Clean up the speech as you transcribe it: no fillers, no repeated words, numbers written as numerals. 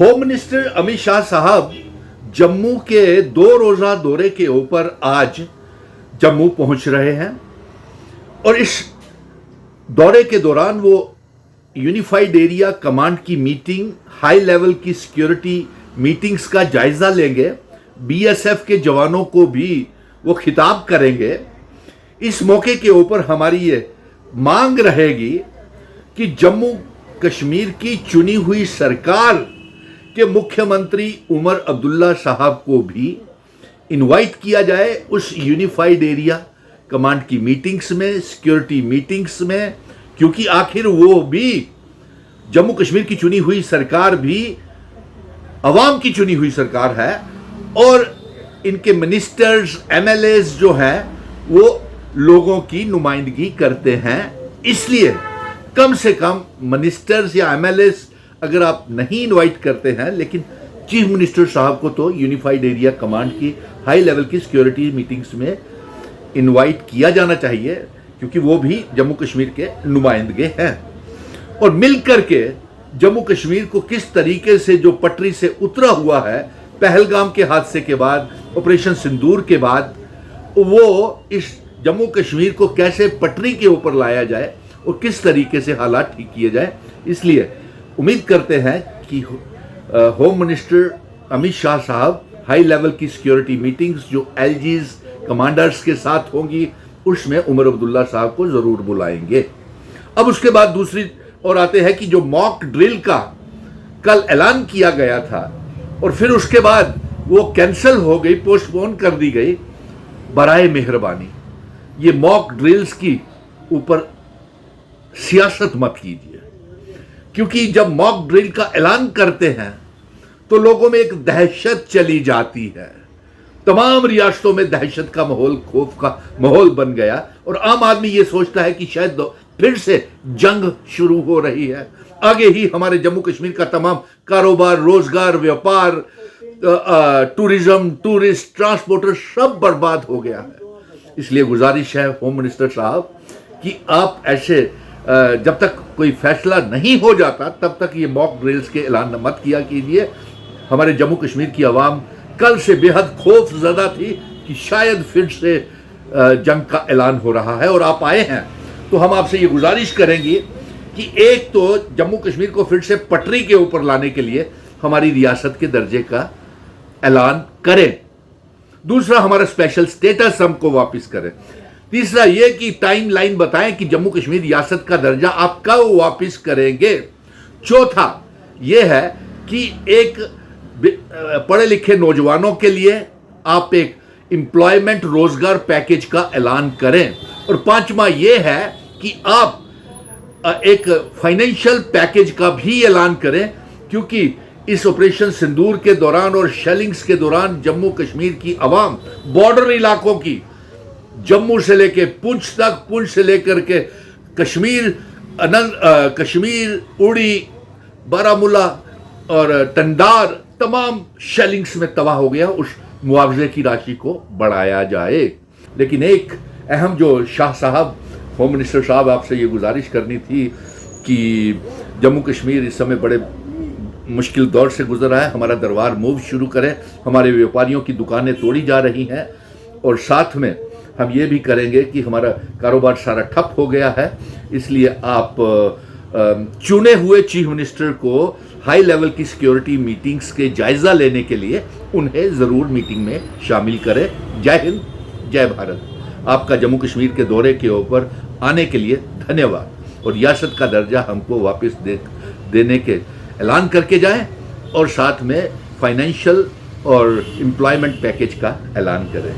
Home minister Amit Shah साहब जम्मू के 2 रोज़ा दौरे के ऊपर आज जम्मू पहुंच रहे हैं और इस दौरे के दौरान वो यूनिफाइड एरिया कमांड की मीटिंग, हाई लेवल की सिक्योरिटी मीटिंग्स का जायजा लेंगे। बीएसएफ के जवानों को भी वो खिताब करेंगे। इस मौके के ऊपर हमारी ये मांग रहेगी कि जम्मू कश्मीर की चुनी हुई सरकार के मुख्यमंत्री उमर अब्दुल्ला साहब को भी इनवाइट किया जाए उस यूनिफाइड एरिया कमांड की मीटिंग्स में, सिक्योरिटी मीटिंग्स में, क्योंकि आखिर वो भी जम्मू कश्मीर की चुनी हुई सरकार भी अवाम की चुनी हुई सरकार है और इनके मिनिस्टर्स, एमएलएस जो हैं वो लोगों की नुमाइंदगी करते हैं। इसलिए कम से कम मिनिस्टर्स या एमएलएस अगर आप नहीं इनवाइट करते हैं, लेकिन चीफ मिनिस्टर साहब को तो यूनिफाइड एरिया कमांड की हाई लेवल की सिक्योरिटी मीटिंग्स में इनवाइट किया जाना चाहिए, क्योंकि वो भी जम्मू कश्मीर के नुमाइंदगे हैं। और मिल करके जम्मू कश्मीर को किस तरीके से जो पटरी से उतरा हुआ है पहलगाम के हादसे के बाद, ऑपरेशन सिंदूर के बाद, वो इस जम्मू कश्मीर को कैसे पटरी के ऊपर लाया जाए और किस तरीके से हालात ठीक किए जाए। इसलिए उम्मीद करते हैं कि होम मिनिस्टर अमित शाह साहब हाई लेवल की सिक्योरिटी मीटिंग्स जो एलजीज कमांडर्स के साथ होंगी उसमें उमर अब्दुल्ला साहब को जरूर बुलाएंगे। अब उसके बाद दूसरी ओर आते हैं कि जो मॉक ड्रिल का कल ऐलान किया गया था और फिर उसके बाद वो कैंसिल हो गई, पोस्टपोन कर दी गई। बराए मेहरबानी ये मॉक ड्रिल्स की ऊपर सियासत मत कीजिए, क्योंकि जब मॉक ड्रिल का ऐलान करते हैं तो लोगों में एक दहशत चली जाती है। तमाम रियासतों में दहशत का माहौल, खौफ का माहौल बन गया और आम आदमी ये सोचता है कि शायद फिर से जंग शुरू हो रही है। आगे ही हमारे जम्मू कश्मीर का तमाम कारोबार, रोजगार, व्यापार, टूरिज्म, टूरिस्ट, ट्रांसपोर्टर सब बर्बाद हो गया है। इसलिए गुजारिश है होम मिनिस्टर साहब कि आप ऐसे जब तक कोई फैसला नहीं हो जाता तब तक ये मॉक ड्रिल्स के ऐलान मत किया कीजिए। हमारे जम्मू कश्मीर की आवाम कल से बेहद खौफ ज़दा थी कि शायद फिर से जंग का ऐलान हो रहा है और आप आए हैं, तो हम आपसे ये गुजारिश करेंगे कि एक तो जम्मू कश्मीर को फिर से पटरी के ऊपर लाने के लिए हमारी रियासत के दर्जे का ऐलान करें। दूसरा, हमारा स्पेशल स्टेटस हमको वापस करें। तीसरा ये कि टाइम लाइन बताएं कि जम्मू कश्मीर रियासत का दर्जा आप कब वापस करेंगे। चौथा ये है कि एक पढ़े लिखे नौजवानों के लिए आप एक एम्प्लॉयमेंट, रोजगार पैकेज का ऐलान करें। और पांचवा ये है कि आप एक फाइनेंशियल पैकेज का भी ऐलान करें, क्योंकि इस ऑपरेशन सिंदूर के दौरान और शेलिंग्स के दौरान जम्मू कश्मीर की आवाम, बॉर्डर इलाकों की, जम्मू से लेकर पुंछ तक, पुंछ से लेकर के कश्मीर, उड़ी, बारामूला और टंडार, तमाम शेलिंग्स में तबाह हो गया। उस मुआवजे की राशि को बढ़ाया जाए। लेकिन एक अहम जो शाह साहब, होम मिनिस्टर साहब, आपसे ये गुजारिश करनी थी कि जम्मू कश्मीर इस समय बड़े मुश्किल दौर से गुजर रहा है। हमारा दरबार मूव शुरू करें। हमारे व्यापारियों की दुकानें तोड़ी जा रही हैं और साथ में हम ये भी करेंगे कि हमारा कारोबार सारा ठप हो गया है। इसलिए आप चुने हुए चीफ मिनिस्टर को हाई लेवल की सिक्योरिटी मीटिंग्स के जायजा लेने के लिए उन्हें ज़रूर मीटिंग में शामिल करें। जय हिंद, जय भारत। आपका जम्मू कश्मीर के दौरे के ऊपर आने के लिए धन्यवाद और रियासत का दर्जा हमको वापस देने के ऐलान करके जाएं और साथ में फाइनेंशियल और एम्प्लॉयमेंट पैकेज का ऐलान करें।